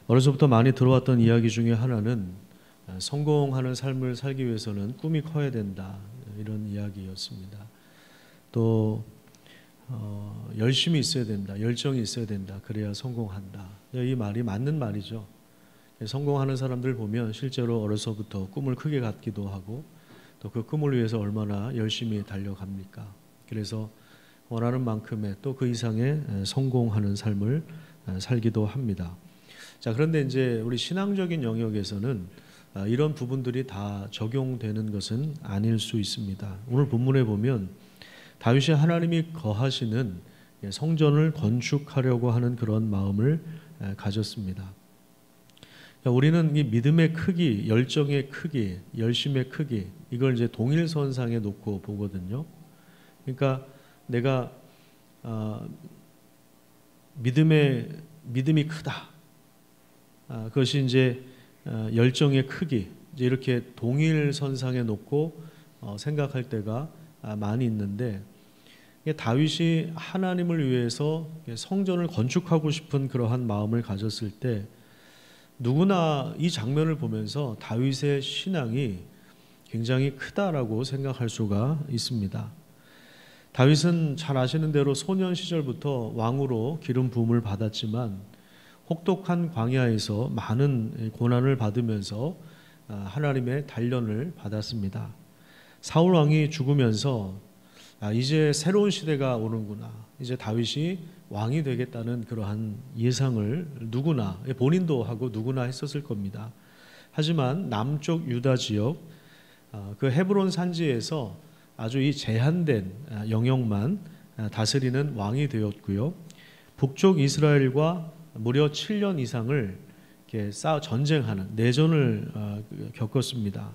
어려서부터 많이 들어왔던 이야기 중에 하나는 성공하는 삶을 살기 위해서는 꿈이 커야 된다, 이런 이야기였습니다. 또 열심히 있어야 된다, 열정이 있어야 된다, 그래야 성공한다. 이 말이 맞는 말이죠. 성공하는 사람들 보면 실제로 어려서부터 꿈을 크게 갖기도 하고 또 그 꿈을 위해서 얼마나 열심히 달려갑니까. 그래서 원하는 만큼의 또 그 이상의 성공하는 삶을 살기도 합니다. 자, 그런데 이제 우리 신앙적인 영역에서는 이런 부분들이 다 적용되는 것은 아닐 수 있습니다. 오늘 본문에 보면 다윗이 하나님이 거하시는 성전을 건축하려고 하는 그런 마음을 가졌습니다. 우리는 이 믿음의 크기, 열정의 크기, 열심의 크기, 이걸 이제 동일선상에 놓고 보거든요. 그러니까 내가 믿음이 크다. 그것이 이제 열정의 크기, 이제 이렇게 동일선상에 놓고 생각할 때가 많이 있는데, 다윗이 하나님을 위해서 성전을 건축하고 싶은 그러한 마음을 가졌을 때 누구나 이 장면을 보면서 다윗의 신앙이 굉장히 크다라고 생각할 수가 있습니다. 다윗은 잘 아시는 대로 소년 시절부터 왕으로 기름 부음을 받았지만 혹독한 광야에서 많은 고난을 받으면서 하나님의 단련을 받았습니다. 사울 왕이 죽으면서 이제 새로운 시대가 오는구나, 이제 다윗이 왕이 되겠다는 그러한 예상을 누구나, 본인도 하고 누구나 했었을 겁니다. 하지만 남쪽 유다 지역 그 헤브론 산지에서 아주 이 제한된 영역만 다스리는 왕이 되었고요. 북쪽 이스라엘과 무려 7년 이상을 이렇게 전쟁하는 내전을 겪었습니다.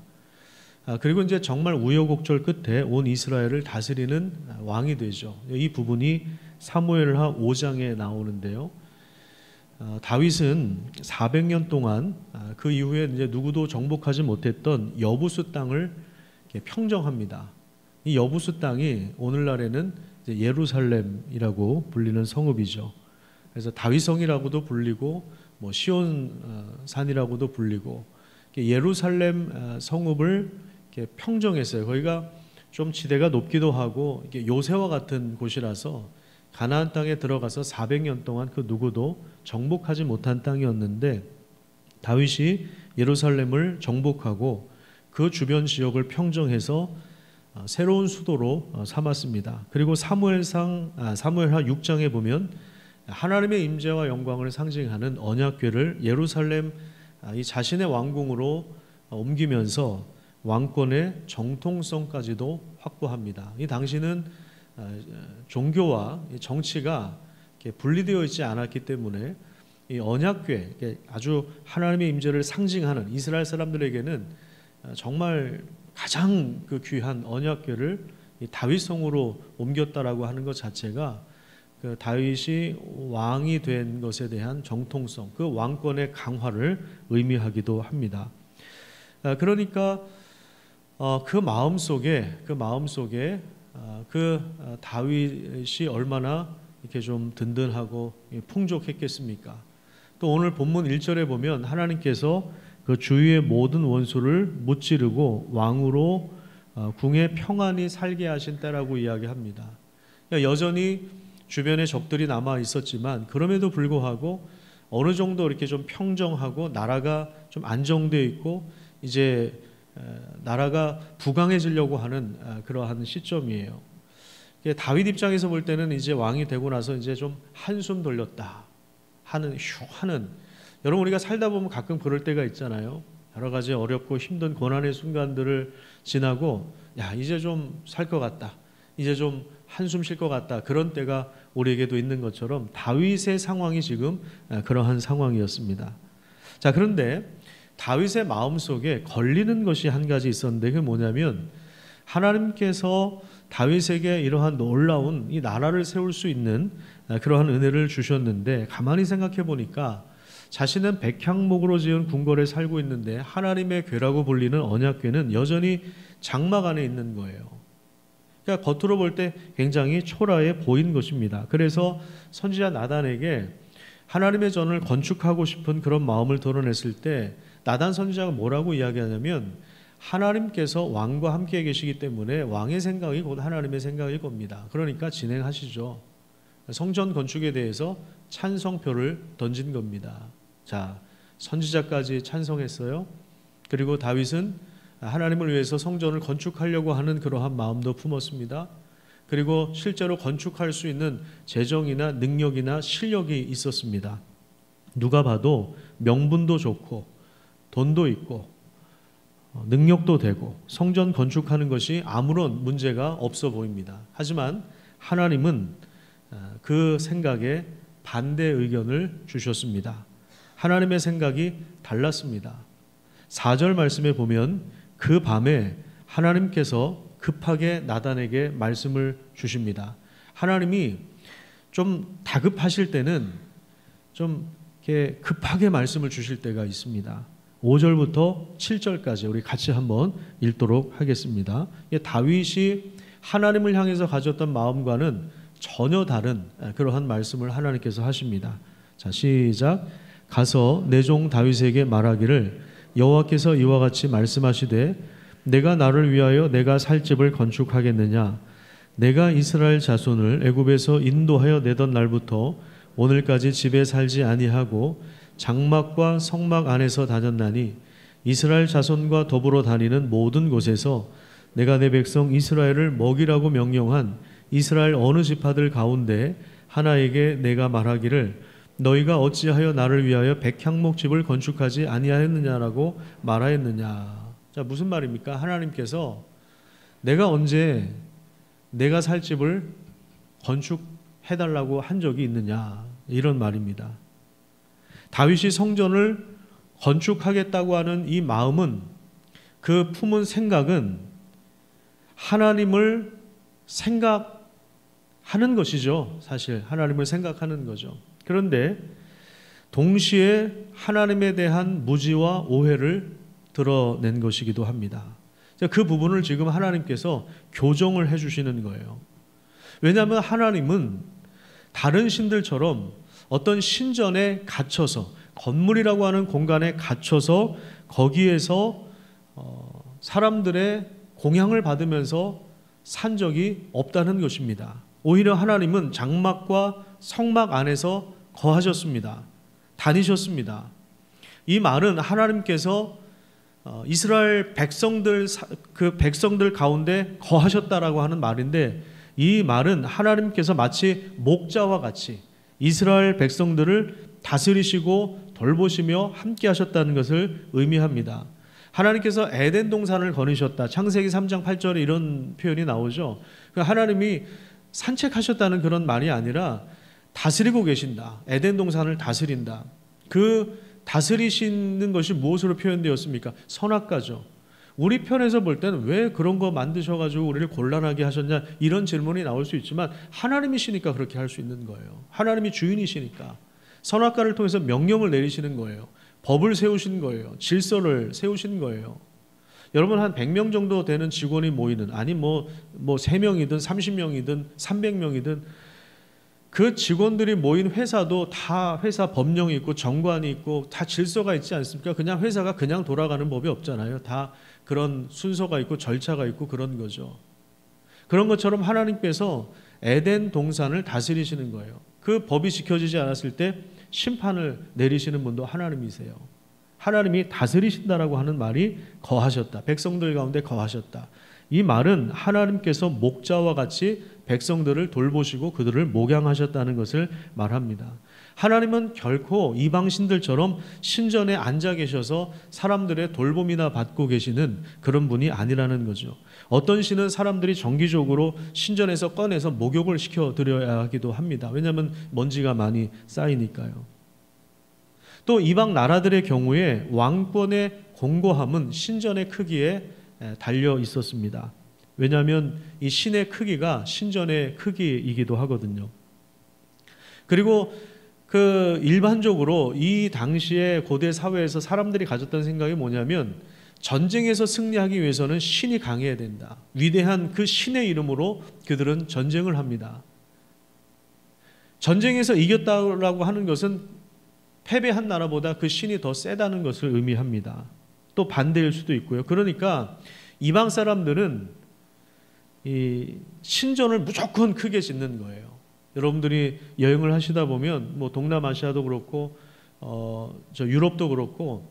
그리고 이제 정말 우여곡절 끝에 온 이스라엘을 다스리는 왕이 되죠. 이 부분이 사무엘하 5장에 나오는데요. 다윗은 400년 동안 그 이후에 이제 누구도 정복하지 못했던 여부수 땅을 평정합니다. 이 여부수 땅이 오늘날에는 이제 예루살렘이라고 불리는 성읍이죠. 그래서 다윗성이라고도 불리고 뭐 시온산이라고도 불리고 예루살렘 성읍을 이렇게 평정했어요. 거기가 좀 지대가 높기도 하고 이게 요새와 같은 곳이라서 가나안 땅에 들어가서 400년 동안 그 누구도 정복하지 못한 땅이었는데 다윗이 예루살렘을 정복하고 그 주변 지역을 평정해서 새로운 수도로 삼았습니다. 그리고 사무엘하 6장에 보면 하나님의 임재와 영광을 상징하는 언약궤를 예루살렘 이 자신의 왕궁으로 옮기면서 왕권의 정통성까지도 확보합니다. 이 당시는 종교와 정치가 분리되어 있지 않았기 때문에 이 언약궤, 아주 하나님의 임재를 상징하는 이스라엘 사람들에게는 정말 가장 그 귀한 언약궤를 다윗성으로 옮겼다라고 하는 것 자체가 그 다윗이 왕이 된 것에 대한 정통성, 그 왕권의 강화를 의미하기도 합니다. 그러니까 그 마음속에 다윗이 얼마나 이렇게 좀 든든하고 풍족했겠습니까? 또 오늘 본문 1절에 보면 하나님께서 그 주위의 모든 원수를 무찌르고 왕으로 궁에 평안히 살게 하신 때라고 이야기합니다. 여전히 주변에 적들이 남아 있었지만 그럼에도 불구하고 어느 정도 이렇게 좀 평정하고 나라가 좀 안정되어 있고 이제 나라가 부강해지려고 하는 그러한 시점이에요. 다윗 입장에서 볼 때는 이제 왕이 되고 나서 이제 좀 한숨 돌렸다 하는 여러분, 우리가 살다 보면 가끔 그럴 때가 있잖아요. 여러 가지 어렵고 힘든 고난의 순간들을 지나고 이제 좀 살 것 같다, 이제 좀 한숨 쉴 것 같다, 그런 때가 우리에게도 있는 것처럼 다윗의 상황이 지금 그러한 상황이었습니다. 자, 그런데 다윗의 마음속에 걸리는 것이 한 가지 있었는데 그게 뭐냐면 하나님께서 다윗에게 이러한 놀라운 이 나라를 세울 수 있는 그러한 은혜를 주셨는데 가만히 생각해 보니까 자신은 백향목으로 지은 궁궐에 살고 있는데 하나님의 궤라고 불리는 언약궤는 여전히 장막 안에 있는 거예요. 그러니까 겉으로 볼 때 굉장히 초라해 보인 것입니다. 그래서 선지자 나단에게 하나님의 전을 건축하고 싶은 그런 마음을 드러냈을 때 나단 선지자가 뭐라고 이야기하냐면 하나님께서 왕과 함께 계시기 때문에 왕의 생각이 곧 하나님의 생각일 겁니다. 그러니까 진행하시죠. 성전 건축에 대해서 찬성표를 던진 겁니다. 자, 선지자까지 찬성했어요. 그리고 다윗은 하나님을 위해서 성전을 건축하려고 하는 그러한 마음도 품었습니다. 그리고 실제로 건축할 수 있는 재정이나 능력이나 실력이 있었습니다. 누가 봐도 명분도 좋고 돈도 있고 능력도 되고 성전 건축하는 것이 아무런 문제가 없어 보입니다. 하지만 하나님은 그 생각에 반대 의견을 주셨습니다. 하나님의 생각이 달랐습니다. 4절 말씀에 보면 그 밤에 하나님께서 급하게 나단에게 말씀을 주십니다. 하나님이 좀 다급하실 때는 좀 이렇게 급하게 말씀을 주실 때가 있습니다. 5절부터 7절까지 우리 같이 한번 읽도록 하겠습니다. 다윗이 하나님을 향해서 가졌던 마음과는 전혀 다른 그러한 말씀을 하나님께서 하십니다. 자, 시작. 가서 내 종 다윗에게 말하기를 여호와께서 이와 같이 말씀하시되 내가 나를 위하여 내가 살 집을 건축하겠느냐. 내가 이스라엘 자손을 애굽에서 인도하여 내던 날부터 오늘까지 집에 살지 아니하고 장막과 성막 안에서 다녔나니 이스라엘 자손과 더불어 다니는 모든 곳에서 내가 내 백성 이스라엘을 먹이라고 명령한 이스라엘 어느 지파들 가운데 하나에게 내가 말하기를 너희가 어찌하여 나를 위하여 백향목집을 건축하지 아니하였느냐라고 말하였느냐. 자, 무슨 말입니까? 하나님께서 내가 언제 내가 살 집을 건축해달라고 한 적이 있느냐, 이런 말입니다. 다윗이 성전을 건축하겠다고 하는 이 마음은, 그 품은 생각은 하나님을 생각하는 것이죠. 사실 하나님을 생각하는 거죠. 그런데 동시에 하나님에 대한 무지와 오해를 드러낸 것이기도 합니다. 그 부분을 지금 하나님께서 교정을 해주시는 거예요. 왜냐하면 하나님은 다른 신들처럼 어떤 신전에 갇혀서, 건물이라고 하는 공간에 갇혀서 거기에서 사람들의 공양을 받으면서 산 적이 없다는 것입니다. 오히려 하나님은 장막과 성막 안에서 거하셨습니다. 다니셨습니다. 이 말은 하나님께서 이스라엘 백성들, 그 백성들 가운데 거하셨다라고 하는 말인데, 이 말은 하나님께서 마치 목자와 같이 이스라엘 백성들을 다스리시고 돌보시며 함께 하셨다는 것을 의미합니다. 하나님께서 에덴 동산을 거니셨다. 창세기 3장 8절에 이런 표현이 나오죠. 하나님이 산책하셨다는 그런 말이 아니라 다스리고 계신다. 에덴 동산을 다스린다. 그 다스리시는 것이 무엇으로 표현되었습니까? 선악과죠. 우리 편에서 볼 때는 왜 그런 거 만드셔가지고 우리를 곤란하게 하셨냐, 이런 질문이 나올 수 있지만 하나님이시니까 그렇게 할 수 있는 거예요. 하나님이 주인이시니까 선악과를 통해서 명령을 내리시는 거예요. 법을 세우신 거예요. 질서를 세우신 거예요. 여러분, 한 100명 정도 되는 직원이 모이는, 아니 뭐 3명이든 30명이든 300명이든 그 직원들이 모인 회사도 다 회사 법령이 있고 정관이 있고 다 질서가 있지 않습니까? 그냥 회사가 그냥 돌아가는 법이 없잖아요. 다 그런 순서가 있고 절차가 있고 그런 거죠. 그런 것처럼 하나님께서 에덴 동산을 다스리시는 거예요. 그 법이 지켜지지 않았을 때 심판을 내리시는 분도 하나님이세요. 하나님이 다스리신다라고 하는 말이 거하셨다. 백성들 가운데 거하셨다. 이 말은 하나님께서 목자와 같이 백성들을 돌보시고 그들을 목양하셨다는 것을 말합니다. 하나님은 결코 이방신들처럼 신전에 앉아 계셔서 사람들의 돌봄이나 받고 계시는 그런 분이 아니라는 거죠. 어떤 신은 사람들이 정기적으로 신전에서 꺼내서 목욕을 시켜드려야 하기도 합니다. 왜냐하면 먼지가 많이 쌓이니까요. 또 이방 나라들의 경우에 왕권의 공고함은 신전의 크기에 달려 있었습니다. 왜냐하면 이 신의 크기가 신전의 크기이기도 하거든요. 그리고 그 일반적으로 이 당시에 고대 사회에서 사람들이 가졌던 생각이 뭐냐면, 전쟁에서 승리하기 위해서는 신이 강해야 된다. 위대한 그 신의 이름으로 그들은 전쟁을 합니다. 전쟁에서 이겼다라고 하는 것은 패배한 나라보다 그 신이 더 세다는 것을 의미합니다. 또 반대일 수도 있고요. 그러니까 이방 사람들은 이 신전을 무조건 크게 짓는 거예요. 여러분들이 여행을 하시다 보면 뭐 동남아시아도 그렇고 저 유럽도 그렇고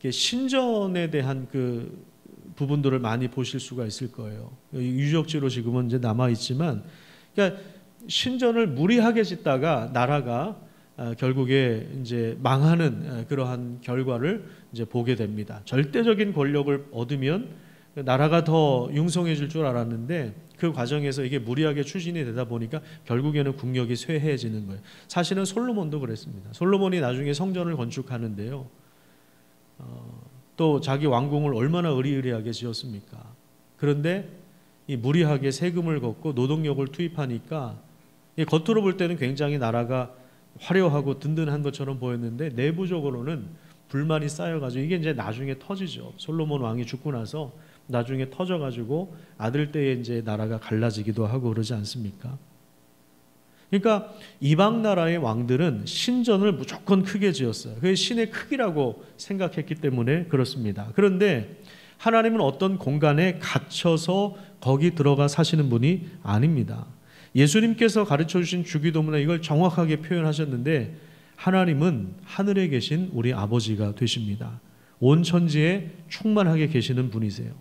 신전에 대한 그 부분들을 많이 보실 수가 있을 거예요. 유적지로 지금은 이제 남아 있지만, 그러니까 신전을 무리하게 짓다가 나라가 결국에 이제 망하는 그러한 결과를 이제 보게 됩니다. 절대적인 권력을 얻으면 나라가 더 융성해질 줄 알았는데 그 과정에서 이게 무리하게 추진이 되다 보니까 결국에는 국력이 쇠해지는 거예요. 사실은 솔로몬도 그랬습니다. 솔로몬이 나중에 성전을 건축하는데요. 또 자기 왕궁을 얼마나 의리의리하게 지었습니까? 그런데 이 무리하게 세금을 걷고 노동력을 투입하니까 겉으로 볼 때는 굉장히 나라가 화려하고 든든한 것처럼 보였는데 내부적으로는 불만이 쌓여가지고 이게 이제 나중에 터지죠. 솔로몬 왕이 죽고 나서 나중에 터져가지고 아들 때에 이제 나라가 갈라지기도 하고 그러지 않습니까? 그러니까 이방 나라의 왕들은 신전을 무조건 크게 지었어요. 그게 신의 크기라고 생각했기 때문에 그렇습니다. 그런데 하나님은 어떤 공간에 갇혀서 거기 들어가 사시는 분이 아닙니다. 예수님께서 가르쳐 주신 주기도문에 이걸 정확하게 표현하셨는데 하나님은 하늘에 계신 우리 아버지가 되십니다. 온 천지에 충만하게 계시는 분이세요.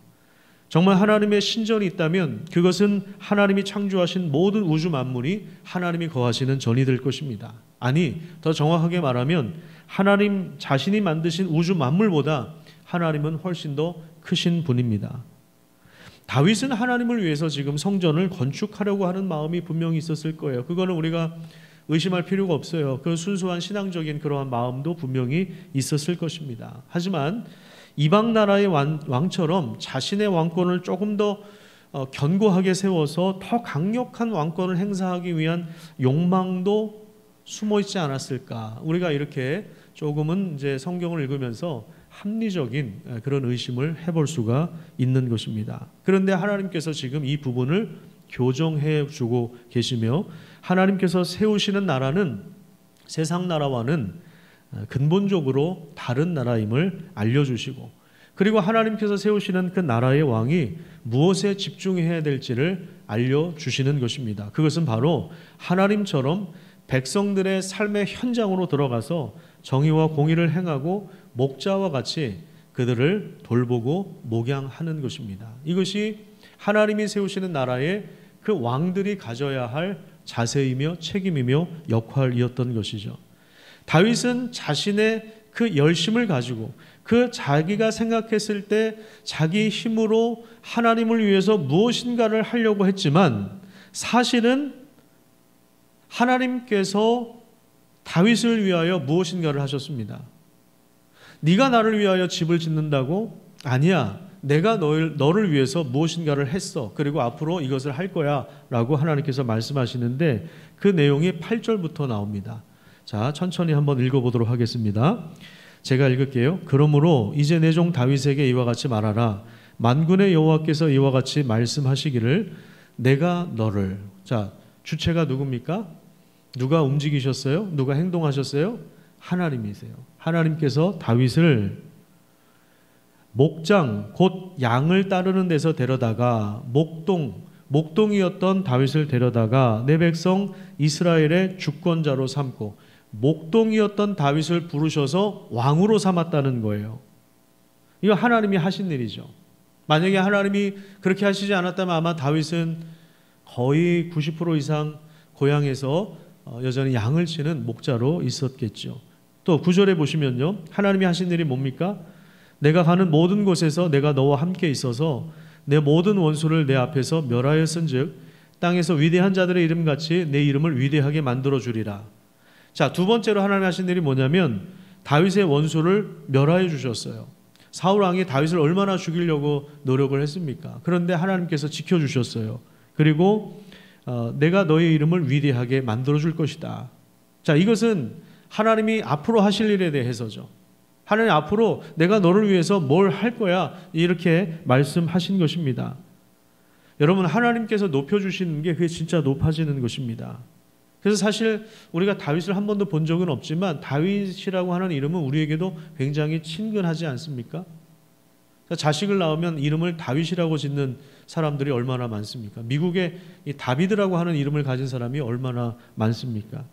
정말 하나님의 신전이 있다면 그것은 하나님이 창조하신 모든 우주 만물이 하나님이 거하시는 전이 될 것입니다. 아니, 더 정확하게 말하면 하나님 자신이 만드신 우주 만물보다 하나님은 훨씬 더 크신 분입니다. 다윗은 하나님을 위해서 지금 성전을 건축하려고 하는 마음이 분명히 있었을 거예요. 그거는 우리가 의심할 필요가 없어요. 그 순수한 신앙적인 그러한 마음도 분명히 있었을 것입니다. 하지만 이방 나라의 왕처럼 자신의 왕권을 조금 더 견고하게 세워서 더 강력한 왕권을 행사하기 위한 욕망도 숨어 있지 않았을까? 우리가 이렇게 조금은 이제 성경을 읽으면서 합리적인 그런 의심을 해볼 수가 있는 것입니다. 그런데 하나님께서 지금 이 부분을 교정해 주고 계시며 하나님께서 세우시는 나라는 세상 나라와는 근본적으로 다른 나라임을 알려주시고 그리고 하나님께서 세우시는 그 나라의 왕이 무엇에 집중해야 될지를 알려주시는 것입니다. 그것은 바로 하나님처럼 백성들의 삶의 현장으로 들어가서 정의와 공의를 행하고 목자와 같이 그들을 돌보고 목양하는 것입니다. 이것이 하나님이 세우시는 나라의 그 왕들이 가져야 할 자세이며 책임이며 역할이었던 것이죠. 다윗은 자신의 그 열심을 가지고 그 자기가 생각했을 때 자기 힘으로 하나님을 위해서 무엇인가를 하려고 했지만 사실은 하나님께서 다윗을 위하여 무엇인가를 하셨습니다. 네가 나를 위하여 집을 짓는다고? 아니야. 내가 너를 위해서 무엇인가를 했어. 그리고 앞으로 이것을 할 거야 라고 하나님께서 말씀하시는데 그 내용이 8절부터 나옵니다. 자, 천천히 한번 읽어보도록 하겠습니다. 제가 읽을게요. 그러므로 이제 내 종 다윗에게 이와 같이 말하라. 만군의 여호와께서 이와 같이 말씀하시기를 내가 너를. 자, 주체가 누굽니까? 누가 움직이셨어요? 누가 행동하셨어요? 하나님이세요. 하나님께서 다윗을 목장 곧 양을 따르는 데서 데려다가 목동이었던 다윗을 데려다가 내 백성 이스라엘의 주권자로 삼고 목동이었던 다윗을 부르셔서 왕으로 삼았다는 거예요. 이거 하나님이 하신 일이죠. 만약에 하나님이 그렇게 하시지 않았다면 아마 다윗은 거의 90% 이상 고향에서 여전히 양을 치는 목자로 있었겠죠. 또 9절에 보시면요. 하나님이 하신 일이 뭡니까? 내가 가는 모든 곳에서 내가 너와 함께 있어서 내 모든 원수를 내 앞에서 멸하였은즉 땅에서 위대한 자들의 이름같이 내 이름을 위대하게 만들어 주리라. 자, 두 번째로 하나님 하신 일이 뭐냐면 다윗의 원수를 멸하여 주셨어요. 사울 왕이 다윗을 얼마나 죽이려고 노력을 했습니까? 그런데 하나님께서 지켜주셨어요. 그리고 내가 너의 이름을 위대하게 만들어 줄 것이다. 자, 이것은 하나님이 앞으로 하실 일에 대해서죠. 하나님 앞으로 내가 너를 위해서 뭘 할 거야 이렇게 말씀하신 것입니다. 여러분, 하나님께서 높여주시는 게 그게 진짜 높아지는 것입니다. 그래서 사실 우리가 다윗을 한 번도 본 적은 없지만 다윗이라고 하는 이름은 우리에게도 굉장히 친근하지 않습니까? 자식을 낳으면 이름을 다윗이라고 짓는 사람들이 얼마나 많습니까? 미국에 이 다비드라고 하는 이름을 가진 사람이 얼마나 많습니까?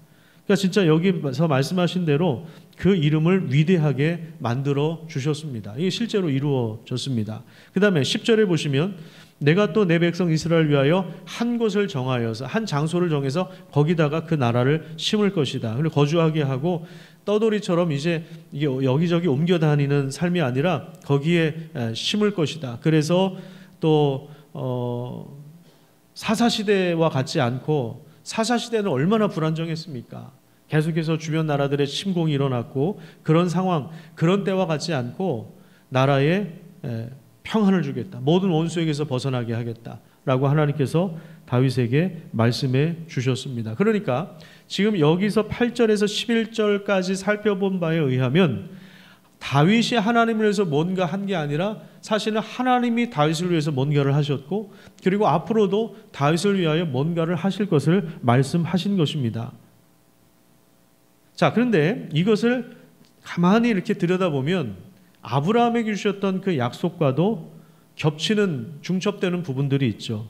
그러니까 진짜 여기서 말씀하신 대로 그 이름을 위대하게 만들어 주셨습니다. 이게 실제로 이루어졌습니다. 그 다음에 10절에 보시면 내가 또 내 백성 이스라엘을 위하여 한 곳을 정하여서 한 장소를 정해서 거기다가 그 나라를 심을 것이다. 그리고 거주하게 하고 떠돌이처럼 이제 이게 여기저기 옮겨 다니는 삶이 아니라 거기에 심을 것이다. 그래서 또 사사시대와 같지 않고, 사사시대는 얼마나 불안정했습니까? 계속해서 주변 나라들의 침공이 일어났고, 그런 상황, 그런 때와 같지 않고 나라에 평안을 주겠다, 모든 원수에게서 벗어나게 하겠다라고 하나님께서 다윗에게 말씀해 주셨습니다. 그러니까 지금 여기서 8절에서 11절까지 살펴본 바에 의하면 다윗이 하나님을 위해서 뭔가 한 게 아니라 사실은 하나님이 다윗을 위해서 뭔가를 하셨고, 그리고 앞으로도 다윗을 위하여 뭔가를 하실 것을 말씀하신 것입니다. 자, 그런데 이것을 가만히 이렇게 들여다보면 아브라함에게 주셨던 그 약속과도 겹치는, 중첩되는 부분들이 있죠.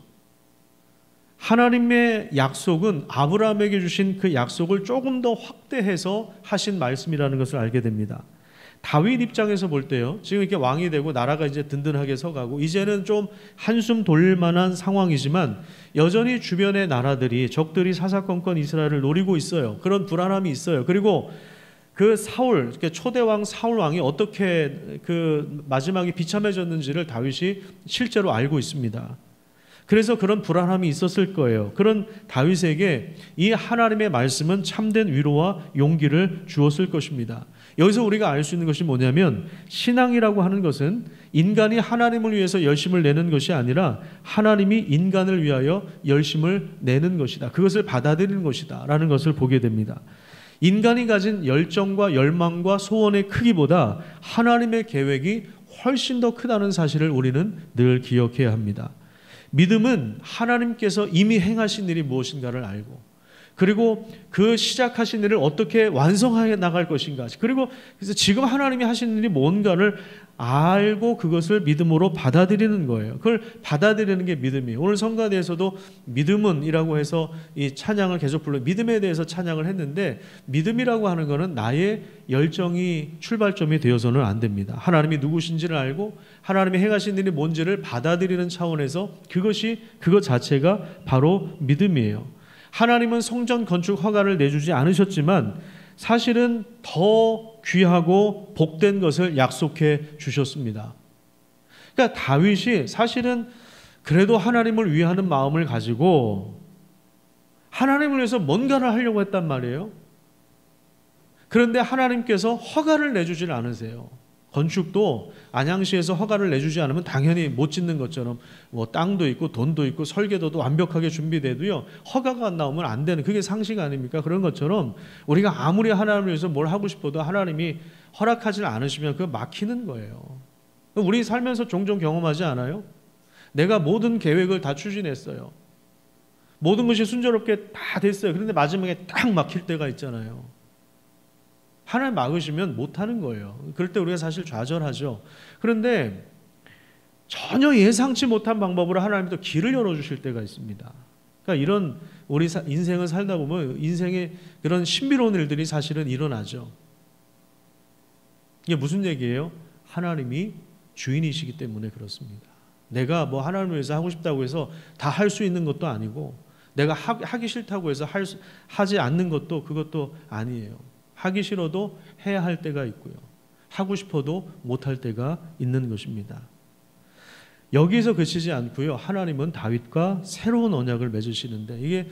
하나님의 약속은 아브라함에게 주신 그 약속을 조금 더 확대해서 하신 말씀이라는 것을 알게 됩니다. 다윗 입장에서 볼 때요, 지금 이렇게 왕이 되고 나라가 이제 든든하게 서가고 이제는 좀 한숨 돌릴 만한 상황이지만 여전히 주변의 나라들이, 적들이 사사건건 이스라엘을 노리고 있어요. 그런 불안함이 있어요. 그리고 그 사울, 초대왕 사울 왕이 어떻게 그 마지막에 비참해졌는지를 다윗이 실제로 알고 있습니다. 그래서 그런 불안함이 있었을 거예요. 그런 다윗에게 이 하나님의 말씀은 참된 위로와 용기를 주었을 것입니다. 여기서 우리가 알 수 있는 것이 뭐냐면, 신앙이라고 하는 것은 인간이 하나님을 위해서 열심을 내는 것이 아니라 하나님이 인간을 위하여 열심을 내는 것이다, 그것을 받아들이는 것이다 라는 것을 보게 됩니다. 인간이 가진 열정과 열망과 소원의 크기보다 하나님의 계획이 훨씬 더 크다는 사실을 우리는 늘 기억해야 합니다. 믿음은 하나님께서 이미 행하신 일이 무엇인가를 알고, 그리고 그 시작하신 일을 어떻게 완성해 나갈 것인가, 그리고 그래서 지금 하나님이 하시는 일이 뭔가를 알고 그것을 믿음으로 받아들이는 거예요. 그걸 받아들이는 게 믿음이에요. 오늘 성가대에서도 믿음은 이라고 해서 이 찬양을 계속 불러요. 믿음에 대해서 찬양을 했는데, 믿음이라고 하는 것은 나의 열정이 출발점이 되어서는 안 됩니다. 하나님이 누구신지를 알고 하나님이 행하신 일이 뭔지를 받아들이는 차원에서 그것 자체가 바로 믿음이에요. 하나님은 성전 건축 허가를 내주지 않으셨지만 사실은 더 귀하고 복된 것을 약속해 주셨습니다. 그러니까 다윗이 사실은 그래도 하나님을 위하는 마음을 가지고 하나님을 위해서 뭔가를 하려고 했단 말이에요. 그런데 하나님께서 허가를 내주질 않으세요. 건축도 안양시에서 허가를 내주지 않으면 당연히 못 짓는 것처럼 뭐 땅도 있고 돈도 있고 설계도도 완벽하게 준비돼도요, 허가가 안 나오면 안 되는, 그게 상식 아닙니까? 그런 것처럼 우리가 아무리 하나님을 위해서 뭘 하고 싶어도 하나님이 허락하지 않으시면 그거 막히는 거예요. 우리 살면서 종종 경험하지 않아요? 내가 모든 계획을 다 추진했어요. 모든 것이 순조롭게 다 됐어요. 그런데 마지막에 딱 막힐 때가 있잖아요. 하나님 막으시면 못하는 거예요. 그럴 때 우리가 사실 좌절하죠. 그런데 전혀 예상치 못한 방법으로 하나님이 또 길을 열어주실 때가 있습니다. 그러니까 이런 우리 인생을 살다 보면 인생의 그런 신비로운 일들이 사실은 일어나죠. 이게 무슨 얘기예요? 하나님이 주인이시기 때문에 그렇습니다. 내가 뭐 하나님을 위해서 하고 싶다고 해서 다 할 수 있는 것도 아니고, 내가 하기 싫다고 해서 하지 않는 것도 그것도 아니에요. 하기 싫어도 해야 할 때가 있고요, 하고 싶어도 못할 때가 있는 것입니다. 여기서 그치지 않고요, 하나님은 다윗과 새로운 언약을 맺으시는데, 이게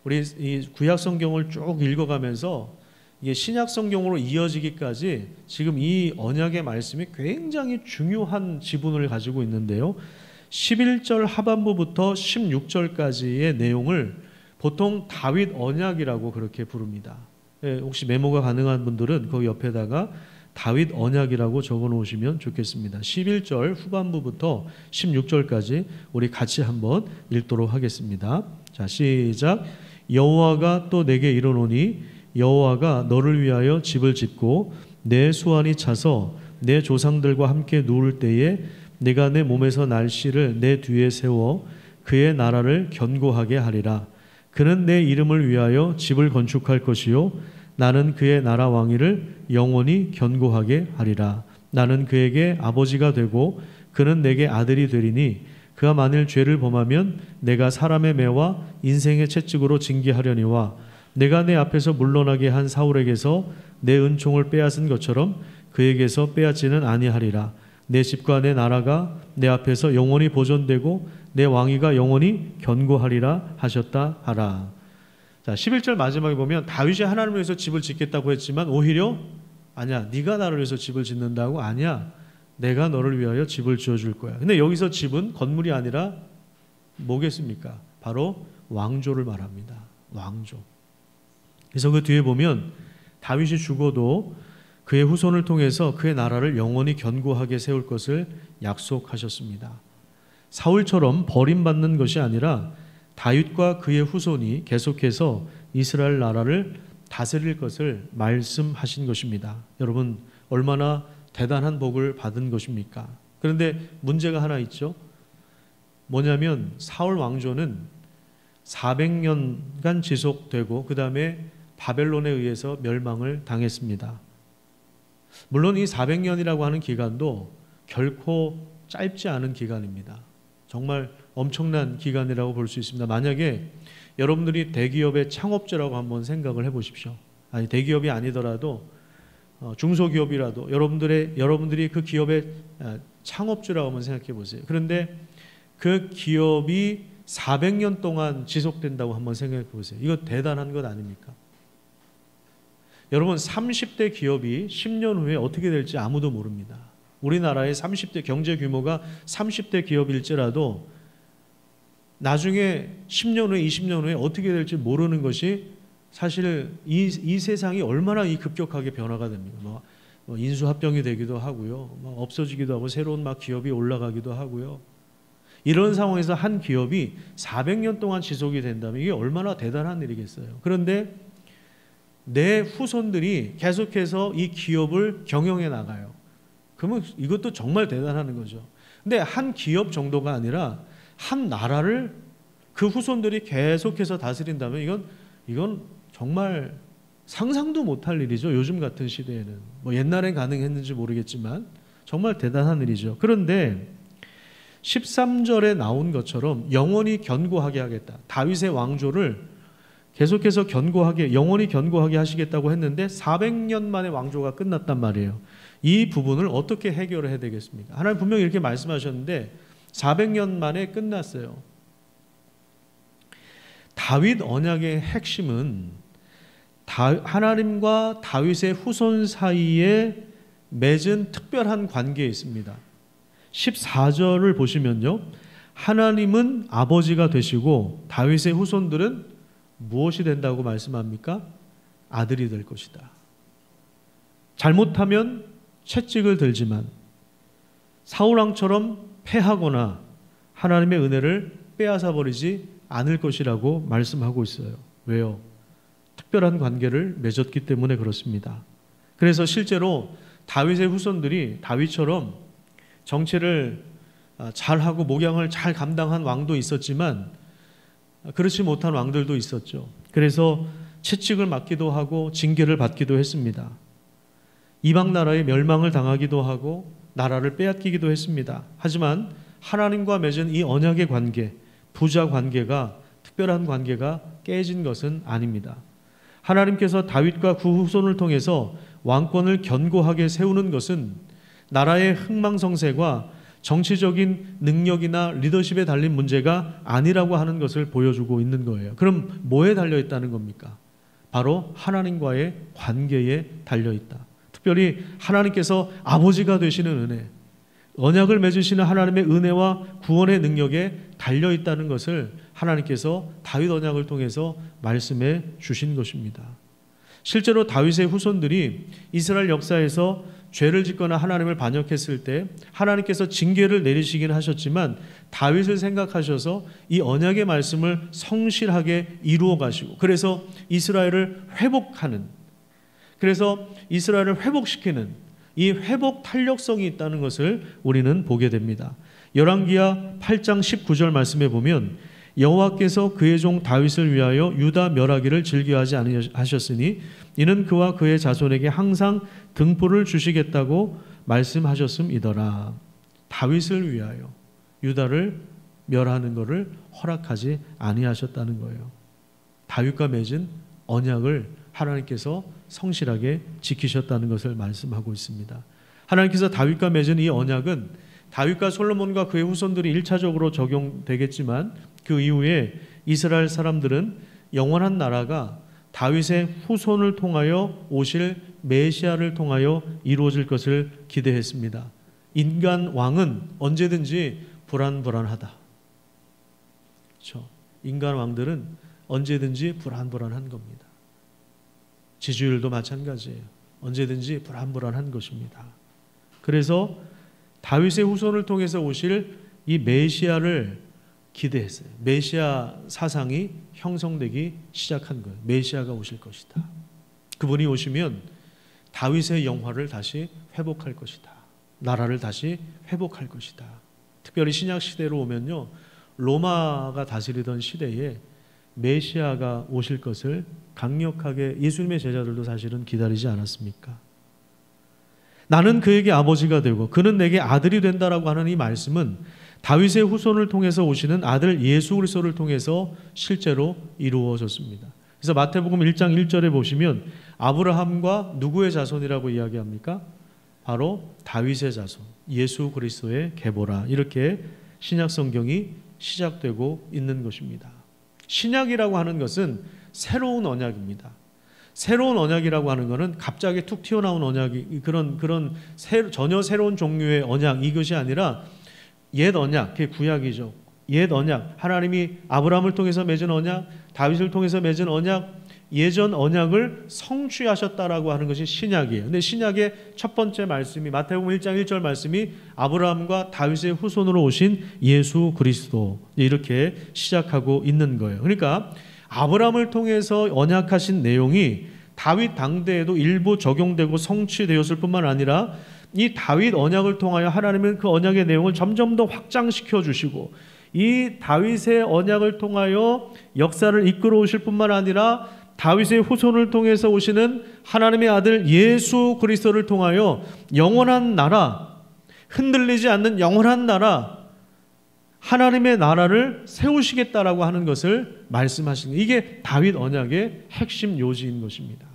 우리 이 구약 성경을 쭉 읽어가면서 이게 신약 성경으로 이어지기까지 지금 이 언약의 말씀이 굉장히 중요한 지분을 가지고 있는데요, 11절 하반부부터 16절까지의 내용을 보통 다윗 언약이라고 그렇게 부릅니다. 혹시 메모가 가능한 분들은 거기 옆에다가 다윗 언약이라고 적어 놓으시면 좋겠습니다. 11절 후반부부터 16절까지 우리 같이 한번 읽도록 하겠습니다. 자, 시작. 여호와가 또 내게 이르노니 여호와가 너를 위하여 집을 짓고 내 수완이 차서 내 조상들과 함께 누울 때에 내가 내 몸에서 날씨를 내 뒤에 세워 그의 나라를 견고하게 하리라. 그는 내 이름을 위하여 집을 건축할 것이요 나는 그의 나라 왕위를 영원히 견고하게 하리라. 나는 그에게 아버지가 되고 그는 내게 아들이 되리니 그가 만일 죄를 범하면 내가 사람의 매와 인생의 채찍으로 징계하려니와 내가 내 앞에서 물러나게 한 사울에게서 내 은총을 빼앗은 것처럼 그에게서 빼앗지는 아니하리라. 내 집과 내 나라가 내 앞에서 영원히 보존되고 내 왕위가 영원히 견고하리라 하셨다 하라. 자, 11절 마지막에 보면 다윗이 하나님을 위해서 집을 짓겠다고 했지만 오히려 아니야, 네가 나를 위해서 집을 짓는다고? 아니야, 내가 너를 위하여 집을 지어줄 거야. 근데 여기서 집은 건물이 아니라 뭐겠습니까? 바로 왕조를 말합니다. 왕조. 그래서 그 뒤에 보면 다윗이 죽어도 그의 후손을 통해서 그의 나라를 영원히 견고하게 세울 것을 약속하셨습니다. 사울처럼 버림받는 것이 아니라 다윗과 그의 후손이 계속해서 이스라엘 나라를 다스릴 것을 말씀하신 것입니다. 여러분, 얼마나 대단한 복을 받은 것입니까? 그런데 문제가 하나 있죠. 뭐냐면 사울 왕조는 400년간 지속되고 그 다음에 바벨론에 의해서 멸망을 당했습니다. 물론 이 400년이라고 하는 기간도 결코 짧지 않은 기간입니다. 정말 엄청난 기간이라고 볼 수 있습니다. 만약에 여러분들이 대기업의 창업주라고 한번 생각을 해보십시오. 아니, 대기업이 아니더라도 중소기업이라도 여러분들이 그 기업의 창업주라고 한번 생각해 보세요. 그런데 그 기업이 400년 동안 지속된다고 한번 생각해 보세요. 이거 대단한 것 아닙니까? 여러분, 30대 기업이 10년 후에 어떻게 될지 아무도 모릅니다. 우리나라의 30대 경제 규모가 30대 기업일지라도 나중에 10년 후에 20년 후에 어떻게 될지 모르는 것이 사실 이 세상이 얼마나 급격하게 변화가 됩니까? 뭐 인수합병이 되기도 하고요, 없어지기도 하고 새로운 기업이 올라가기도 하고요. 이런 상황에서 한 기업이 400년 동안 지속이 된다면 이게 얼마나 대단한 일이겠어요. 그런데 내 후손들이 계속해서 이 기업을 경영해 나가요. 그러면 이것도 정말 대단한 거죠. 근데 한 기업 정도가 아니라 한 나라를 그 후손들이 계속해서 다스린다면 이건 정말 상상도 못할 일이죠. 요즘 같은 시대에는. 옛날엔 가능했는지 모르겠지만 정말 대단한 일이죠. 그런데 13절에 나온 것처럼 영원히 견고하게 하겠다. 다윗의 왕조를 계속해서 영원히 견고하게 하시겠다고 했는데 400년 만에 왕조가 끝났단 말이에요. 이 부분을 어떻게 해결을 해야 되겠습니까? 하나님 분명히 이렇게 말씀하셨는데 400년 만에 끝났어요. 다윗 언약의 핵심은 하나님과 다윗의 후손 사이에 맺은 특별한 관계에 있습니다. 14절을 보시면요, 하나님은 아버지가 되시고 다윗의 후손들은 무엇이 된다고 말씀합니까? 아들이 될 것이다. 잘못하면 채찍을 들지만 사울왕처럼 패하거나 하나님의 은혜를 빼앗아 버리지 않을 것이라고 말씀하고 있어요. 왜요? 특별한 관계를 맺었기 때문에 그렇습니다. 그래서 실제로 다윗의 후손들이 다윗처럼 정치를 잘하고 목양을 잘 감당한 왕도 있었지만 그렇지 못한 왕들도 있었죠. 그래서 채찍을 맞기도 하고 징계를 받기도 했습니다. 이방 나라의 멸망을 당하기도 하고 나라를 빼앗기기도 했습니다. 하지만 하나님과 맺은 이 언약의 관계, 부자 관계가, 특별한 관계가 깨진 것은 아닙니다. 하나님께서 다윗과 그 후손을 통해서 왕권을 견고하게 세우는 것은 나라의 흥망성쇠가 정치적인 능력이나 리더십에 달린 문제가 아니라고 하는 것을 보여주고 있는 거예요. 그럼 뭐에 달려있다는 겁니까? 바로 하나님과의 관계에 달려있다. 특별히 하나님께서 아버지가 되시는 은혜, 언약을 맺으시는 하나님의 은혜와 구원의 능력에 달려있다는 것을 하나님께서 다윗 언약을 통해서 말씀해 주신 것입니다. 실제로 다윗의 후손들이 이스라엘 역사에서 죄를 짓거나 하나님을 반역했을 때 하나님께서 징계를 내리시긴 하셨지만 다윗을 생각하셔서 이 언약의 말씀을 성실하게 이루어 가시고, 그래서 이스라엘을 회복하는, 그래서 이스라엘을 회복시키는 이 회복 탄력성이 있다는 것을 우리는 보게 됩니다. 열왕기하 8장 19절 말씀에 보면 여호와께서 그의 종 다윗을 위하여 유다 멸하기를 즐겨하지 아니하셨으니 이는 그와 그의 자손에게 항상 등불을 주시겠다고 말씀하셨음이더라. 다윗을 위하여 유다를 멸하는 것을 허락하지 아니하셨다는 거예요. 다윗과 맺은 언약을 하나님께서 성실하게 지키셨다는 것을 말씀하고 있습니다. 하나님께서 다윗과 맺은 이 언약은 다윗과 솔로몬과 그의 후손들이 1차적으로 적용되겠지만 그 이후에 이스라엘 사람들은 영원한 나라가 다윗의 후손을 통하여 오실 메시아를 통하여 이루어질 것을 기대했습니다. 인간 왕은 언제든지 불안불안하다. 그렇죠? 인간 왕들은 언제든지 불안불안한 겁니다. 지주율도 마찬가지예요. 언제든지 불안불안한 것입니다. 그래서 다윗의 후손을 통해서 오실 이 메시아를 기대했어요. 메시아 사상이 형성되기 시작한 거예요. 메시아가 오실 것이다. 그분이 오시면 다윗의 영화를 다시 회복할 것이다. 나라를 다시 회복할 것이다. 특별히 신약 시대로 오면요, 로마가 다스리던 시대에 메시아가 오실 것을 강력하게 예수님의 제자들도 사실은 기다리지 않았습니까? 나는 그에게 아버지가 되고 그는 내게 아들이 된다라고 하는 이 말씀은 다윗의 후손을 통해서 오시는 아들 예수 그리스도를 통해서 실제로 이루어졌습니다. 그래서 마태복음 1장 1절에 보시면 아브라함과 누구의 자손이라고 이야기합니까? 바로 다윗의 자손, 예수 그리스도의 계보라. 이렇게 신약 성경이 시작되고 있는 것입니다. 신약이라고 하는 것은 새로운 언약입니다. 새로운 언약이라고 하는 것은 갑자기 툭 튀어나온 언약이 전혀 새로운 종류의 언약, 이것이 아니라 옛 언약, 그게 구약이죠. 옛 언약, 하나님이 아브라함을 통해서 맺은 언약, 다윗을 통해서 맺은 언약, 예전 언약을 성취하셨다라고 하는 것이 신약이에요. 근데 신약의 첫 번째 말씀이 마태복음 1장 1절 말씀이 아브라함과 다윗의 후손으로 오신 예수 그리스도, 이렇게 시작하고 있는 거예요. 그러니까 아브라함을 통해서 언약하신 내용이 다윗 당대에도 일부 적용되고 성취되었을 뿐만 아니라 이 다윗 언약을 통하여 하나님은 그 언약의 내용을 점점 더 확장시켜 주시고, 이 다윗의 언약을 통하여 역사를 이끌어 오실 뿐만 아니라 다윗의 후손을 통해서 오시는 하나님의 아들 예수 그리스도를 통하여 영원한 나라, 흔들리지 않는 영원한 나라, 하나님의 나라를 세우시겠다라고 하는 것을 말씀하시는, 이게 다윗 언약의 핵심 요지인 것입니다.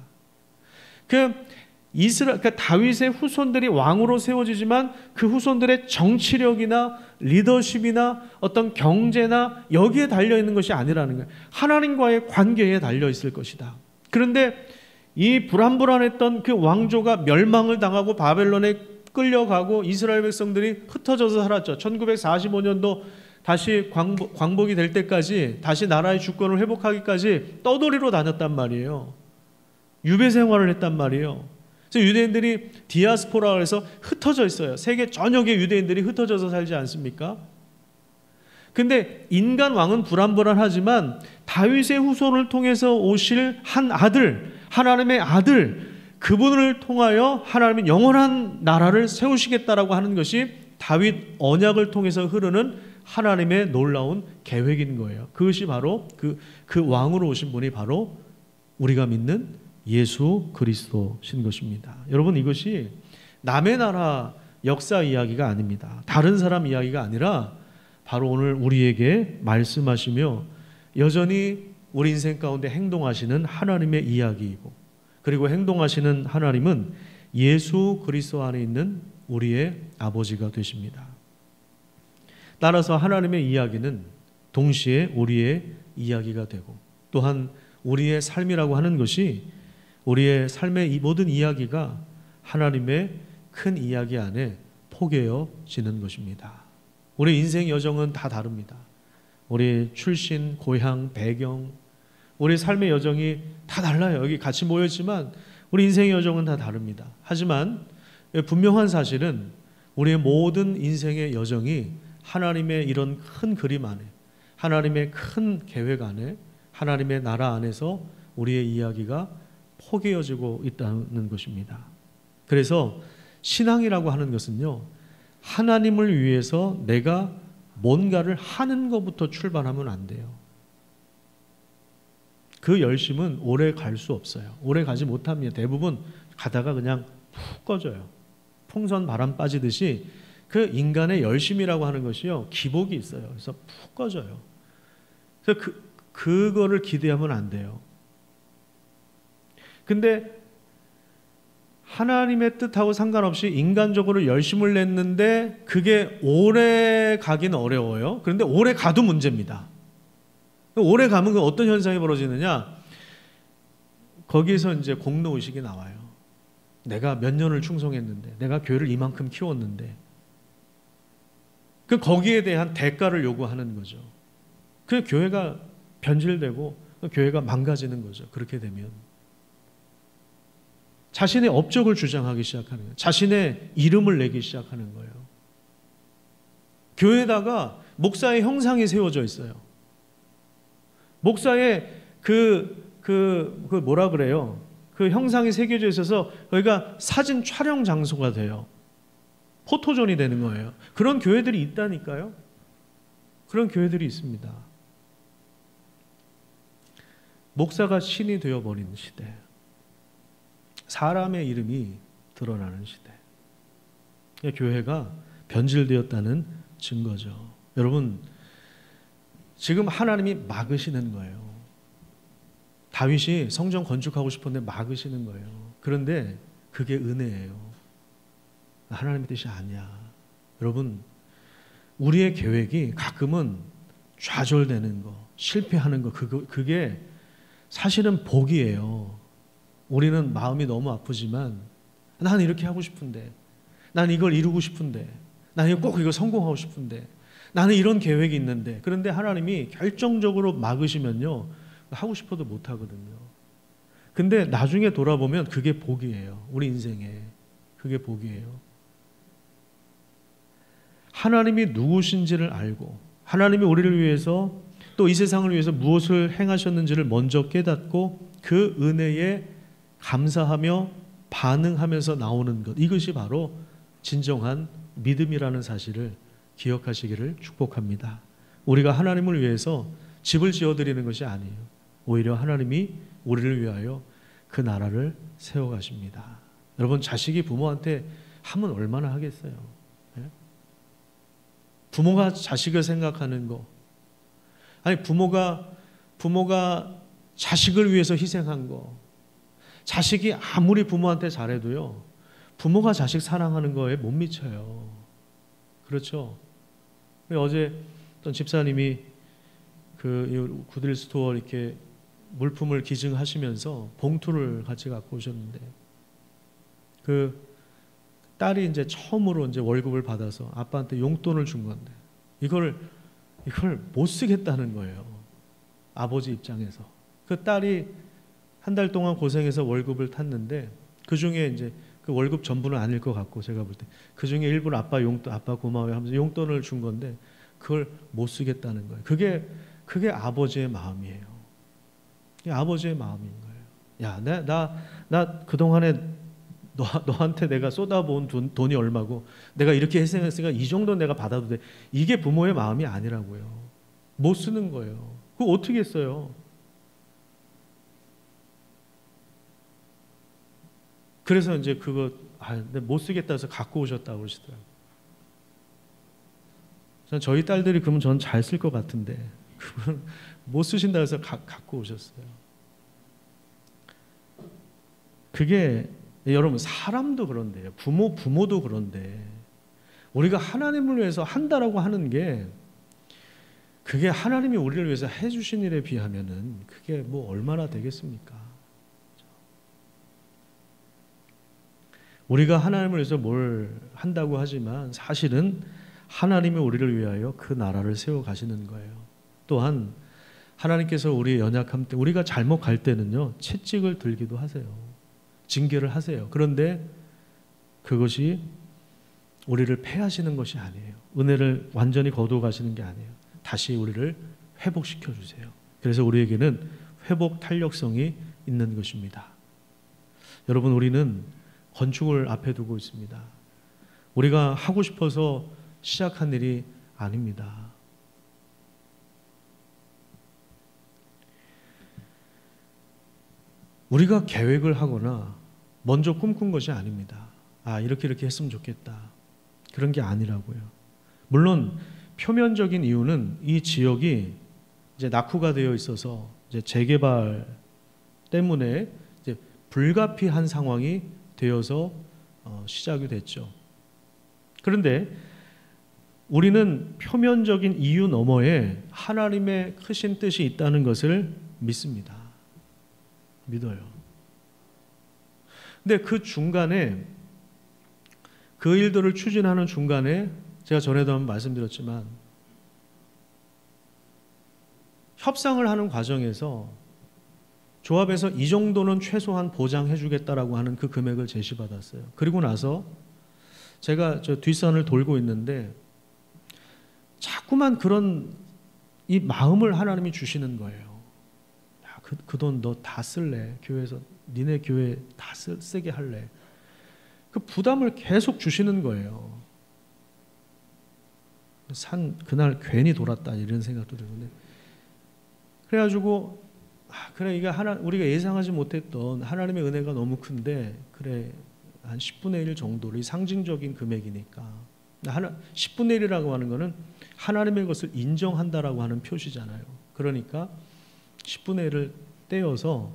그러니까 다윗의 후손들이 왕으로 세워지지만 그 후손들의 정치력이나 리더십이나 어떤 경제나 여기에 달려있는 것이 아니라는 거예요. 하나님과의 관계에 달려있을 것이다. 그런데 이 불안불안했던 그 왕조가 멸망을 당하고 바벨론에 끌려가고 이스라엘 백성들이 흩어져서 살았죠. 1945년도 다시 광복이 될 때까지, 다시 나라의 주권을 회복하기까지 떠돌이로 다녔단 말이에요. 유배 생활을 했단 말이에요. 그래서 유대인들이 디아스포라고 해서 흩어져 있어요. 세계 전역의 유대인들이 흩어져서 살지 않습니까? 근데 인간 왕은 불안불안하지만 다윗의 후손을 통해서 오실 한 아들, 하나님의 아들, 그분을 통하여 하나님은 영원한 나라를 세우시겠다라고 하는 것이 다윗 언약을 통해서 흐르는 하나님의 놀라운 계획인 거예요. 그것이 바로 그 왕으로 오신 분이 바로 우리가 믿는 예수 그리스도신 것입니다. 여러분, 이것이 남의 나라 역사 이야기가 아닙니다. 다른 사람 이야기가 아니라 바로 오늘 우리에게 말씀하시며 여전히 우리 인생 가운데 행동하시는 하나님의 이야기이고, 그리고 행동하시는 하나님은 예수 그리스도 안에 있는 우리의 아버지가 되십니다. 따라서 하나님의 이야기는 동시에 우리의 이야기가 되고, 또한 우리의 삶이라고 하는 것이, 우리의 삶의 이 모든 이야기가 하나님의 큰 이야기 안에 포개어지는 것입니다. 우리 인생 여정은 다 다릅니다. 우리 출신, 고향, 배경, 우리 삶의 여정이 다 달라요. 여기 같이 모였지만 우리 인생의 여정은 다 다릅니다. 하지만 분명한 사실은 우리의 모든 인생의 여정이 하나님의 이런 큰 그림 안에, 하나님의 큰 계획 안에, 하나님의 나라 안에서 우리의 이야기가 포개어지고 있다는 것입니다. 그래서 신앙이라고 하는 것은요, 하나님을 위해서 내가 뭔가를 하는 것부터 출발하면 안 돼요. 그 열심은 오래 갈 수 없어요. 오래 가지 못합니다. 대부분 가다가 그냥 푹 꺼져요. 풍선 바람 빠지듯이 그 인간의 열심이라고 하는 것이요, 기복이 있어요. 그래서 푹 꺼져요. 그래서 그거를 기대하면 안 돼요. 근데 하나님의 뜻하고 상관없이 인간적으로 열심을 냈는데 그게 오래 가기는 어려워요. 그런데 오래 가도 문제입니다. 오래 가면 어떤 현상이 벌어지느냐? 거기에서 이제 공로의식이 나와요. 내가 몇 년을 충성했는데, 내가 교회를 이만큼 키웠는데, 거기에 대한 대가를 요구하는 거죠. 그 교회가 변질되고 교회가 망가지는 거죠. 그렇게 되면 자신의 업적을 주장하기 시작하는 거예요. 자신의 이름을 내기 시작하는 거예요. 교회에다가 목사의 형상이 세워져 있어요. 목사의 뭐라 그래요? 그 형상이 새겨져 있어서 거기가 사진 촬영 장소가 돼요. 포토존이 되는 거예요. 그런 교회들이 있다니까요. 그런 교회들이 있습니다. 목사가 신이 되어버린 시대. 사람의 이름이 드러나는 시대. 교회가 변질되었다는 증거죠. 여러분, 지금 하나님이 막으시는 거예요. 다윗이 성전 건축하고 싶었는데 막으시는 거예요. 그런데 그게 은혜예요. 하나님의 뜻이 아니야. 여러분, 우리의 계획이 가끔은 좌절되는 거, 실패하는 거, 그게 사실은 복이에요. 우리는 마음이 너무 아프지만 나는 이렇게 하고 싶은데, 나는 이걸 이루고 싶은데, 나는 꼭 이거 성공하고 싶은데, 나는 이런 계획이 있는데, 그런데 하나님이 결정적으로 막으시면요, 하고 싶어도 못 하거든요. 근데 나중에 돌아보면 그게 복이에요. 우리 인생에 그게 복이에요. 하나님이 누구신지를 알고, 하나님이 우리를 위해서 또 이 세상을 위해서 무엇을 행하셨는지를 먼저 깨닫고 그 은혜에 감사하며 반응하면서 나오는 것, 이것이 바로 진정한 믿음이라는 사실을 기억하시기를 축복합니다. 우리가 하나님을 위해서 집을 지어드리는 것이 아니에요. 오히려 하나님이 우리를 위하여 그 나라를 세워가십니다. 여러분, 자식이 부모한테 하면 얼마나 하겠어요? 네? 부모가 자식을 생각하는 거, 아니 부모가 자식을 위해서 희생한 거, 자식이 아무리 부모한테 잘해도요, 부모가 자식 사랑하는 거에 못 미쳐요. 그렇죠? 어제 어떤 집사님이 그 구딜 스토어 이렇게 물품을 기증하시면서 봉투를 같이 갖고 오셨는데, 그 딸이 이제 처음으로 이제 월급을 받아서 아빠한테 용돈을 준 건데, 이걸 못 쓰겠다는 거예요. 아버지 입장에서. 그 딸이 한 달 동안 고생해서 월급을 탔는데, 그 중에 이제 그 월급 전부는 아닐 것 같고, 제가 볼 때 그 중에 일부는 아빠 용돈, 아빠 고마워요 하면서 용돈을 준 건데, 그걸 못 쓰겠다는 거예요. 그게 아버지의 마음이에요. 이게 아버지의 마음인 거예요. 야, 나 그동안에 너한테 내가 쏟아부은 돈이 얼마고, 내가 이렇게 희생했으니까 이 정도 내가 받아도 돼. 이게 부모의 마음이 아니라고요. 못 쓰는 거예요. 그거 어떻게 했어요? 그래서 이제 그거 못 쓰겠다 해서 갖고 오셨다고 그러시더라고요. 저희 딸들이 그러면 전 잘 쓸 것 같은데, 그분 못 쓰신다 해서 갖고 오셨어요. 그게 여러분, 사람도 그런데요. 부모도 그런데, 우리가 하나님을 위해서 한다라고 하는 게, 그게 하나님이 우리를 위해서 해주신 일에 비하면은 그게 뭐 얼마나 되겠습니까? 우리가 하나님을 위해서 뭘 한다고 하지만 사실은 하나님이 우리를 위하여 그 나라를 세워 가시는 거예요. 또한 하나님께서 우리의 연약함 때, 우리가 잘못 갈 때는요, 채찍을 들기도 하세요. 징계를 하세요. 그런데 그것이 우리를 패하시는 것이 아니에요. 은혜를 완전히 거두어 가시는 게 아니에요. 다시 우리를 회복시켜 주세요. 그래서 우리에게는 회복 탄력성이 있는 것입니다. 여러분, 우리는 건축을 앞에 두고 있습니다. 우리가 하고 싶어서 시작한 일이 아닙니다. 우리가 계획을 하거나 먼저 꿈꾼 것이 아닙니다. 이렇게 했으면 좋겠다. 그런 게 아니라고요. 물론 표면적인 이유는 이 지역이 이제 낙후가 되어 있어서 이제 재개발 때문에 이제 불가피한 상황이 되어서 시작이 됐죠. 그런데 우리는 표면적인 이유 너머에 하나님의 크신 뜻이 있다는 것을 믿습니다. 믿어요. 근데 그 중간에, 그 일들을 추진하는 중간에 제가 전에도 한번 말씀드렸지만 협상을 하는 과정에서 조합에서 이 정도는 최소한 보장해 주겠다라고 하는 그 금액을 제시받았어요. 그리고 나서 제가 저 뒷산을 돌고 있는데 자꾸만 그런 이 마음을 하나님이 주시는 거예요. 그 돈 너 다 쓸래? 교회에서 니네 교회 다 쓰게 할래? 그 부담을 계속 주시는 거예요. 그날 괜히 돌았다 이런 생각도 들는데, 그래가지고 그래 이게 우리가 예상하지 못했던 하나님의 은혜가 너무 큰데, 그래 한 10분의 1 정도로 상징적인 금액이니까 10분의 1이라고 하는 거는 하나님의 것을 인정한다라고 하는 표시잖아요. 그러니까 10분의 1을 떼어서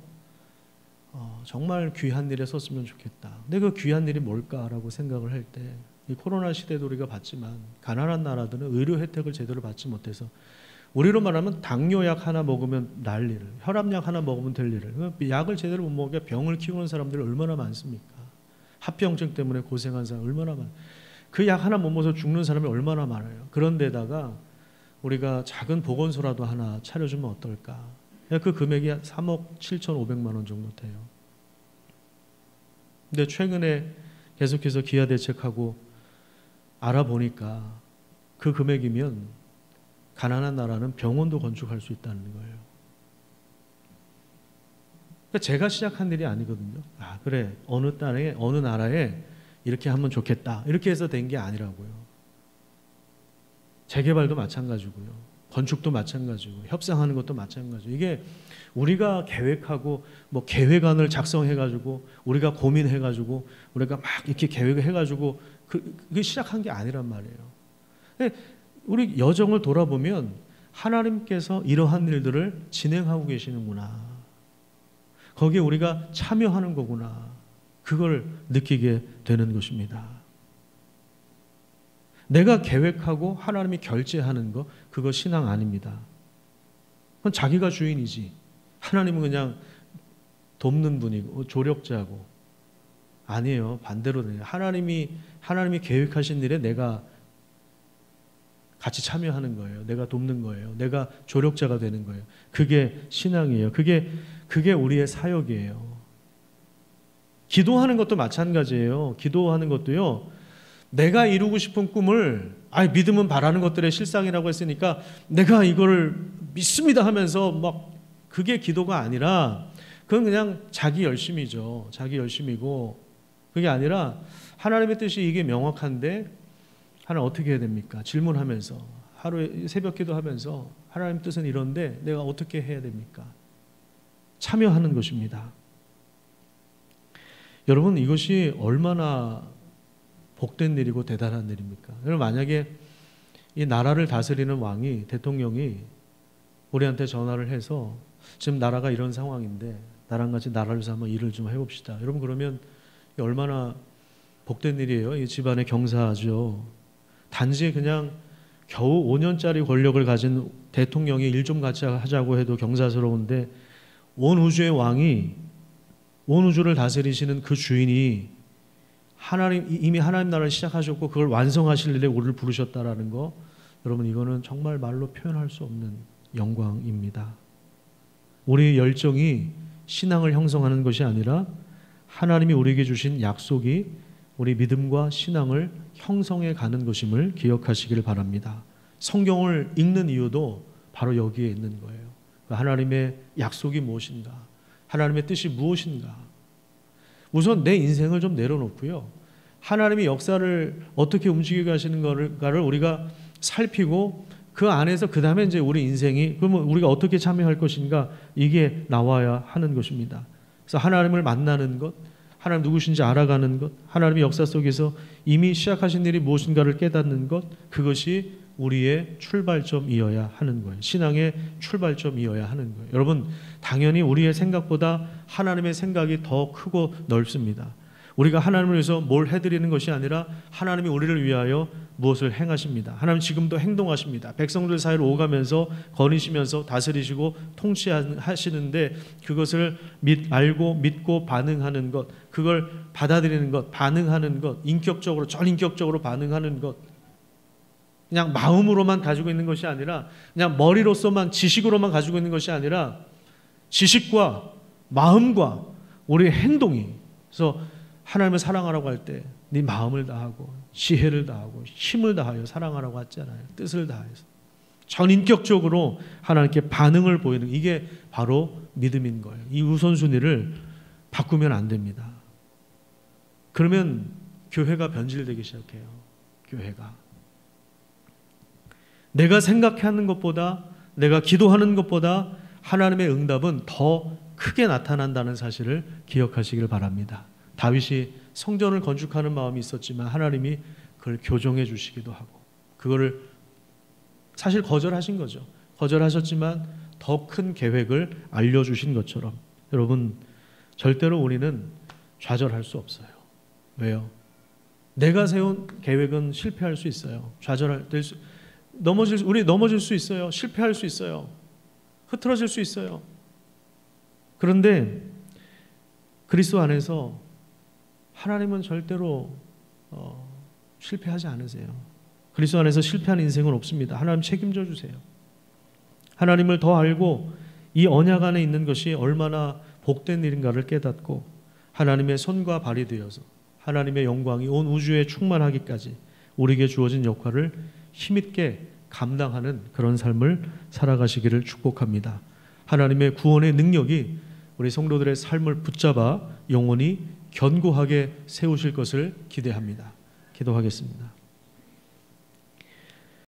정말 귀한 일에 썼으면 좋겠다. 근데 그 귀한 일이 뭘까라고 생각을 할 때, 이 코로나 시대도 우리가 봤지만 가난한 나라들은 의료 혜택을 제대로 받지 못해서, 우리로 말하면 당뇨약 하나 먹으면 날 일을, 혈압약 하나 먹으면 될 일을, 약을 제대로 못 먹게 병을 키우는 사람들이 얼마나 많습니까? 합병증 때문에 고생한 사람 얼마나 많아요. 그 약 하나 못 먹어서 죽는 사람이 얼마나 많아요. 그런데다가 우리가 작은 보건소라도 하나 차려주면 어떨까? 그 금액이 3억 7,500만 원 정도 돼요. 근데 최근에 계속해서 기아 대책하고 알아보니까 그 금액이면 가난한 나라는 병원도 건축할 수 있다는 거예요. 그러니까 제가 시작한 일이 아니거든요. 그래 어느 땅에 어느 나라에 이렇게 하면 좋겠다 이렇게 해서 된 게 아니라고요. 재개발도 마찬가지고요. 건축도 마찬가지고 협상하는 것도 마찬가지고, 이게 우리가 계획하고 뭐 계획안을 작성해가지고 우리가 고민해가지고 우리가 막 이렇게 계획을 해가지고 그게 시작한 게 아니란 말이에요. 근데 우리 여정을 돌아보면 하나님께서 이러한 일들을 진행하고 계시는구나, 거기에 우리가 참여하는 거구나, 그걸 느끼게 되는 것입니다. 내가 계획하고 하나님이 결제하는 거, 그거 신앙 아닙니다. 그건 자기가 주인이지, 하나님은 그냥 돕는 분이고 조력자고. 아니에요. 반대로 돼요. 하나님이 계획하신 일에 내가 같이 참여하는 거예요. 내가 돕는 거예요. 내가 조력자가 되는 거예요. 그게 신앙이에요. 그게 우리의 사역이에요. 기도하는 것도 마찬가지예요. 기도하는 것도요, 내가 이루고 싶은 꿈을 믿음은 바라는 것들의 실상이라고 했으니까 내가 이걸 믿습니다 하면서 막, 그게 기도가 아니라 그건 그냥 자기 열심이죠. 자기 열심이고, 그게 아니라 하나님의 뜻이 이게 명확한데 하나님 어떻게 해야 됩니까? 질문하면서, 하루에 새벽 기도하면서 하나님 뜻은 이런데 내가 어떻게 해야 됩니까? 참여하는 것입니다. 여러분, 이것이 얼마나 복된 일이고 대단한 일입니까? 여러분, 만약에 이 나라를 다스리는 왕이, 대통령이 우리한테 전화를 해서 지금 나라가 이런 상황인데 나랑 같이 나라를 위해서 한번 일을 좀 해봅시다. 여러분, 그러면 얼마나 복된 일이에요. 이 집안의 경사죠. 단지 그냥 겨우 5년짜리 권력을 가진 대통령이 일 좀 같이 하자고 해도 경사스러운데, 온 우주의 왕이, 온 우주를 다스리시는 그 주인이 이미 하나님 나라를 시작하셨고 그걸 완성하실 일에 우리를 부르셨다라는 거, 여러분, 이거는 정말 말로 표현할 수 없는 영광입니다. 우리의 열정이 신앙을 형성하는 것이 아니라 하나님이 우리에게 주신 약속이 우리 믿음과 신앙을 형성해 가는 것임을 기억하시기를 바랍니다. 성경을 읽는 이유도 바로 여기에 있는 거예요. 하나님의 약속이 무엇인가? 하나님의 뜻이 무엇인가? 우선 내 인생을 좀 내려놓고요. 하나님의 역사를 어떻게 움직이게 하시는 가를 우리가 살피고 그 안에서 그 다음에 이제 우리 인생이 그러면 우리가 어떻게 참여할 것인가 이게 나와야 하는 것입니다. 그래서 하나님을 만나는 것, 하나님 누구신지 알아가는 것, 하나님의 역사 속에서 이미 시작하신 일이 무엇인가를 깨닫는 것, 그것이 우리의 출발점이어야 하는 거예요. 신앙의 출발점이어야 하는 거예요. 여러분, 당연히 우리의 생각보다 하나님의 생각이 더 크고 넓습니다. 우리가 하나님을 위해서 뭘 해드리는 것이 아니라 하나님이 우리를 위하여 무엇을 행하십니다. 하나님 지금도 행동하십니다. 백성들 사이로 오가면서 거니시면서 다스리시고 통치하시는데 그것을 알고 믿고 반응하는 것, 그걸 받아들이는 것, 반응하는 것, 인격적으로 전인격적으로 반응하는 것, 그냥 마음으로만 가지고 있는 것이 아니라 그냥 머리로서만 지식으로만 가지고 있는 것이 아니라 지식과 마음과 우리의 행동이, 그래서 하나님을 사랑하라고 할 때 네 마음을 다하고 지혜를 다하고 힘을 다하여 사랑하라고 했잖아요. 뜻을 다해서 전인격적으로 하나님께 반응을 보이는, 이게 바로 믿음인 거예요. 이 우선순위를 바꾸면 안 됩니다. 그러면 교회가 변질되기 시작해요. 교회가 내가 생각하는 것보다, 내가 기도하는 것보다 하나님의 응답은 더 크게 나타난다는 사실을 기억하시길 바랍니다. 다윗이 성전을 건축하는 마음이 있었지만 하나님이 그걸 교정해 주시기도 하고, 그거를 사실 거절하신 거죠. 거절하셨지만 더 큰 계획을 알려주신 것처럼, 여러분, 절대로 우리는 좌절할 수 없어요. 왜요? 내가 세운 계획은 실패할 수 있어요. 우리 넘어질 수 있어요. 실패할 수 있어요. 흐트러질 수 있어요. 그런데 그리스도 안에서 하나님은 절대로 실패하지 않으세요. 그리스도 안에서 실패한 인생은 없습니다. 하나님 책임져 주세요. 하나님을 더 알고 이 언약 안에 있는 것이 얼마나 복된 일인가를 깨닫고 하나님의 손과 발이 되어서 하나님의 영광이 온 우주에 충만하기까지 우리에게 주어진 역할을 힘있게 감당하는 그런 삶을 살아가시기를 축복합니다. 하나님의 구원의 능력이 우리 성도들의 삶을 붙잡아 영원히 견고하게 세우실 것을 기대합니다. 기도하겠습니다.